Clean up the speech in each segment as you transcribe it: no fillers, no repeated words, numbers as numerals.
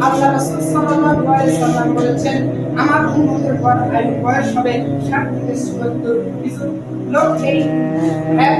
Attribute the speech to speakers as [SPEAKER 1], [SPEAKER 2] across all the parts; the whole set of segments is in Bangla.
[SPEAKER 1] আল্লাহ রাসূল সাল্লাল্লাহু আলাইহি সাল্লাম বলেছেন, আমার উম্মতের পর আয়ু বয়স হবে 60 থেকে 70। কিছু লোক এই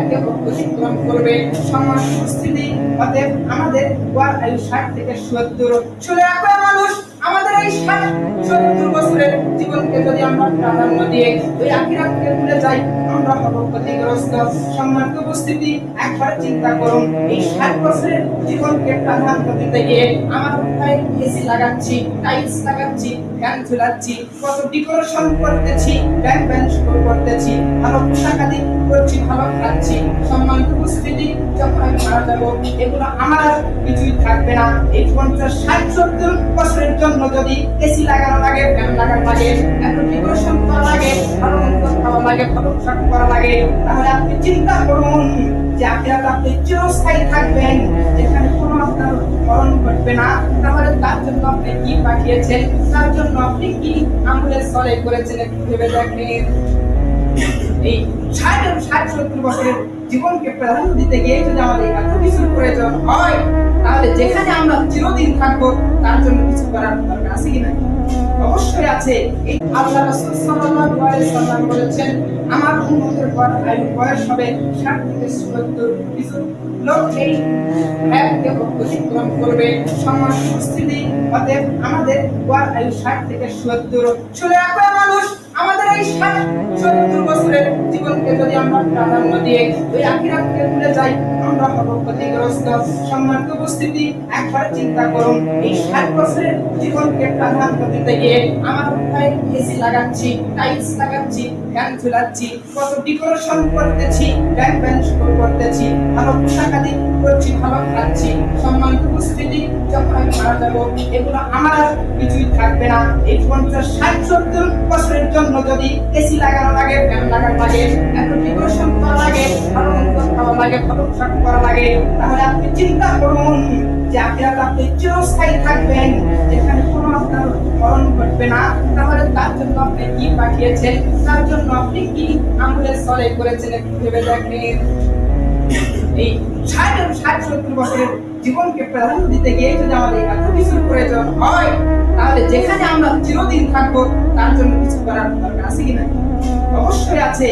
[SPEAKER 1] কে অতিক্রম করবে। সমাজ উপস্থিতি, অতএব আমাদের গড় আয়ু 60 থেকে 70। চলে আসা মানুষ আমাদের এই 60-70 বছরের জীবনকে যদি আমরা প্রাধান্য দিয়ে ওই আখিরাতকে ভুলে যাই, আমরা হব ক্ষতিগ্রস্ত। সম্মানিত উপস্থিতি, একবার চিন্তা করুন, এই 60 বছরের জীবনকে প্রাধান্য দিতে গিয়ে আমার উঠায় এসি লাগাচ্ছি, টাইলস লাগাচ্ছি, ফ্যান ঝুলাচ্ছি, কত ডেকোরেশন করতেছি, ব্যাংক ব্যাংক করতেছি, ভালো পোশাক আদি করছি, ভালো খাচ্ছি। সম্মানিত উপস্থিতি, যখন আমি মারা যাবো এগুলো আমার আর কিছুই থাকবে না। এই 50-60-70 বছরের জন্য যদি এসি লাগানো লাগে, ফ্যান লাগানো লাগে, এত ডেকোরেশন করা লাগে, ভালো মন্দ খাওয়া লাগে, ভালো পোশাক করা লাগে, তাহলে আপনি চিন্তা করুন যে আপনি চিরস্থায়ী থাকবেন, যেখানে কোনো আপনার মরণ ঘটবে না। তাহলে তার জন্য আপনি কি পাঠিয়েছেন, তার জন্য আপনি কি আমলে সলে করেছেন, একটু ভেবে দেখেন। এই 60-70 বছরের জীবনকে প্রাধান্য দিতে গিয়ে যদি আমাদের এত কিছুর প্রয়োজন হয়, তাহলে যেখানে আমরা চিরদিন থাকবো তার জন্য কিছু করার দরকার আছে কি না? অবশ্যই আছে। এই আল্লাহ রাসূল সাল্লাল্লাহু আলাইহি সাল্লাম বলেছেন, আমার উম্মতের পর আয়ু বয়স হবে 60 থেকে 70। কিছু লোক এই কে অতিক্রম করবে। সমাজ উপস্থিতি, অতএব আমাদের গড় আয়ু 60 থেকে 70। চলে আসা মানুষ আমাদের এই 60-70 বছরের জীবনকে যদি আমরা প্রাধান্য দিয়ে ওই আখিরাতকে ভুলে যাই, আমরা হব ক্ষতিগ্রস্ত। সম্মানিত উপস্থিতি, একবার চিন্তা করুন, এই 60 বছরের জীবনকে প্রাধান্য দিতে গিয়ে আমার উঠায় এসি লাগাচ্ছি, টাইলস লাগাচ্ছি, ফ্যান ঝুলাচ্ছি, কত ডেকোরেশন করতেছি, ব্যাংক ব্যাংক করতেছি, ভালো পোশাক আদি করছি, ভালো খাচ্ছি। সম্মানিত উপস্থিতি, যখন আমি মারা যাবো এগুলো আমার আর কিছুই থাকবে না। এই 50-60-70 বছরের জন্য যদি এসি লাগানো লাগে, ফ্যান লাগানো লাগে, এত ডেকোরেশন করা লাগে, ভালো মন্দ খাওয়া লাগে, ভালো পোশাক করা লাগে, তাহলে আপনি চিন্তা করুন যে আপনি চিরস্থায়ী থাকবেন, যেখানে কোনো আপনার মরণ ঘটবে না। তাহলে তার জন্য আপনি কি পাঠিয়েছেন, তার জন্য আপনি কি আমলে সলে করেছেন, একটু ভেবে দেখেন। এই 60-70 বছরের জীবনকে প্রাধান্য দিতে গিয়ে যদি আমাদের এত কিছুর প্রয়োজন হয়, তাহলে যেখানে আমরা চিরদিন থাকবো তার জন্য কিছু করার দরকার আছে কি না? অবশ্যই আছে।